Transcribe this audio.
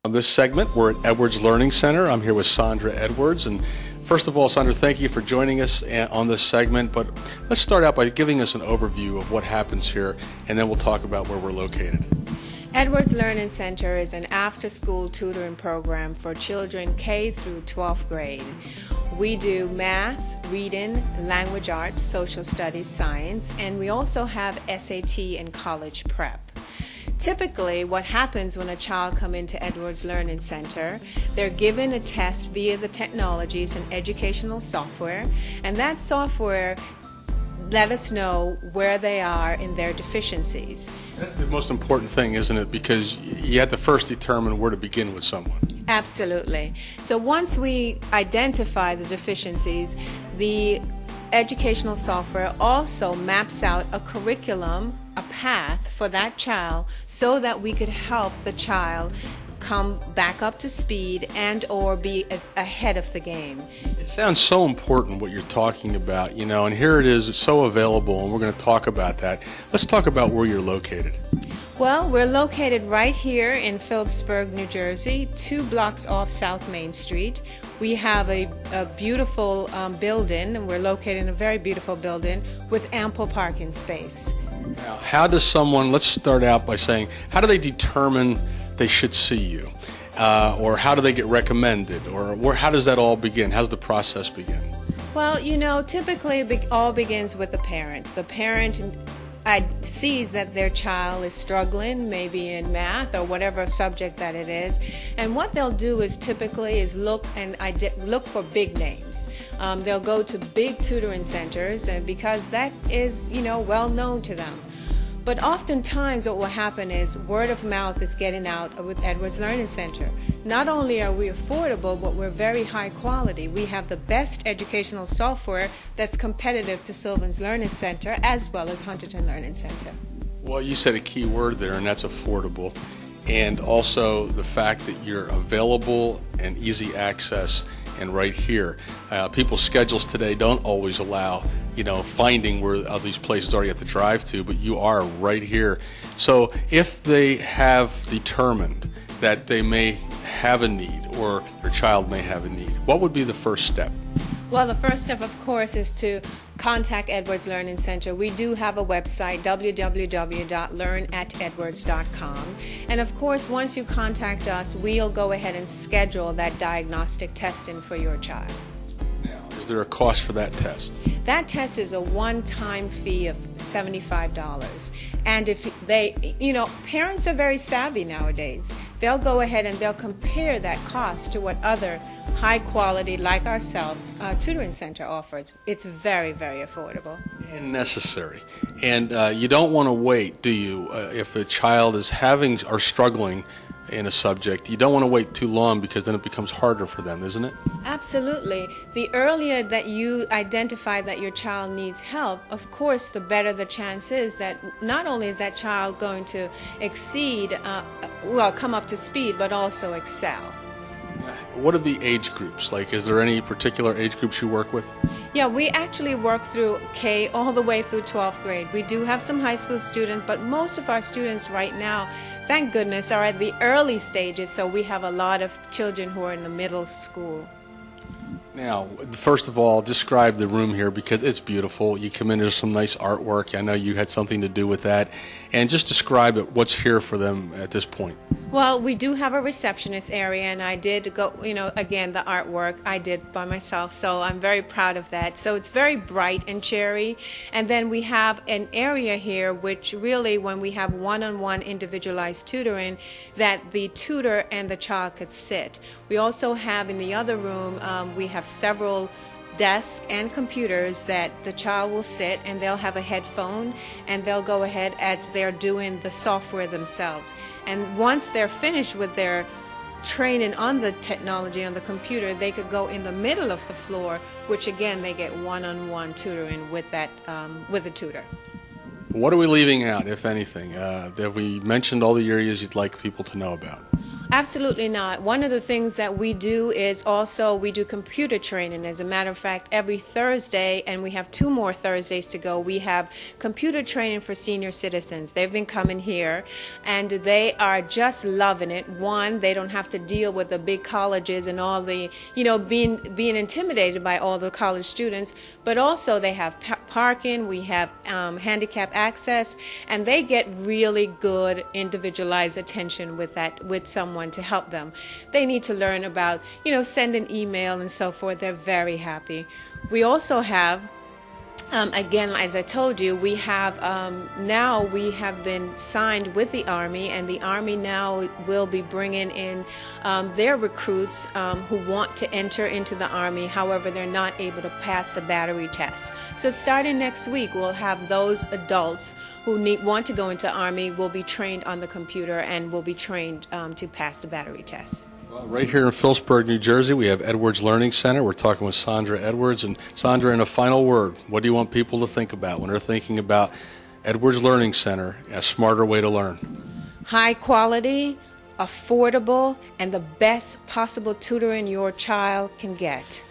On this segment, we're at Edwards Learning Center. I'm here with Sandra Edwards. And first of all, Sandra, thank you for joining us on this segment. But let's start out by giving us an overview of what happens here, and then we'll talk about where we're located. Edwards Learning Center is an after-school tutoring program for children K through 12th grade. We do math, reading, language arts, social studies, science, and we also have SAT and college prep. Typically, what happens when a child comes into Edwards Learning Center, they're given a test via the technologies and educational software, and that software let us know where they are in their deficiencies. That's the most important thing, isn't it? Because you have to first determine where to begin with someone. Absolutely. So once we identify the deficiencies, the educational software also maps out a curriculum, a path for that child so that we could help the child come back up to speed and or be ahead of the game. It sounds so important what you're talking about, and here it is, it's so available, and we're going to talk about that. Let's talk about where you're located. Well, we're located right here in Phillipsburg, New Jersey, 2 blocks off South Main Street. We have a beautiful building, and we're located in a very beautiful building with ample parking space. Now, how does someone, let's start out by saying, how do they determine they should see you? Or how do they get recommended? Or how does that all begin? How does the process begin? Well, typically it all begins with the parent. The parent sees that their child is struggling, maybe in math or whatever subject that it is, and what they'll do is typically look for big names. They'll go to big tutoring centers, and because that is well known to them. But oftentimes what will happen is word of mouth is getting out with Edwards Learning Center. Not only are we affordable, but we're very high quality. We have the best educational software that's competitive to Sylvan's Learning Center as well as Huntington Learning Center. Well, you said a key word there, and that's affordable. And also the fact that you're available and easy access and right here. People's schedules today don't always allow finding where these places are you have to drive to, but you are right here. So if they have determined that they may have a need or their child may have a need, what would be the first step? Well, the first step, of course, is to contact Edwards Learning Center. We do have a website, www.learnatedwards.com. And of course, once you contact us, we'll go ahead and schedule that diagnostic testing for your child. Now, is there a cost for that test? That test is a one-time fee of $75. And if parents are very savvy nowadays. They'll go ahead and they'll compare that cost to what other high quality, like ourselves, tutoring center offers. It's very, very affordable. And necessary. And you don't want to wait, do you? If a child is having or struggling in a subject, you don't want to wait too long because then it becomes harder for them, isn't it? Absolutely. The earlier that you identify that your child needs help, of course, the better the chance is that not only is that child going to come up to speed, but also excel. What are the age groups? Like, is there any particular age groups you work with? Yeah, we actually work through K all the way through 12th grade. We do have some high school students, but most of our students right now, thank goodness, are at the early stages, so we have a lot of children who are in the middle school. Now, first of all, describe the room here because it's beautiful. You come in, there's some nice artwork. I know you had something to do with that. And just describe what's here for them at this point. Well, we do have a receptionist area, and I did go, again, the artwork I did by myself, so I'm very proud of that. So it's very bright and cheery. And then we have an area here which really, when we have one-on-one individualized tutoring, that the tutor and the child could sit. We also have in the other room, we have several desks and computers that the child will sit and they'll have a headphone and they'll go ahead as they're doing the software themselves. And once they're finished with their training on the technology on the computer, they could go in the middle of the floor, which again they get one-on-one tutoring with that with a tutor. What are we leaving out, if anything? Have we mentioned all the areas you'd like people to know about? Absolutely not. One of the things that we do is also we do computer training. As a matter of fact, every Thursday, and we have 2 more Thursdays to go, we have computer training for senior citizens. They've been coming here, and they are just loving it. One, they don't have to deal with the big colleges and all the, being intimidated by all the college students, but also they have parking, we have handicap access, and they get really good individualized attention with someone to help them. They need to learn about, send an email and so forth. They're very happy. We also have, again, as I told you, we have now we have been signed with the Army, and the Army now will be bringing in their recruits who want to enter into the Army. However, they're not able to pass the battery test. So starting next week, we'll have those adults who want to go into Army will be trained on the computer and will be trained to pass the battery test. Well, right here in Phillipsburg, New Jersey, we have Edwards Learning Center. We're talking with Sandra Edwards. And Sandra, in a final word, what do you want people to think about when they're thinking about Edwards Learning Center, a smarter way to learn? High quality, affordable, and the best possible tutoring your child can get.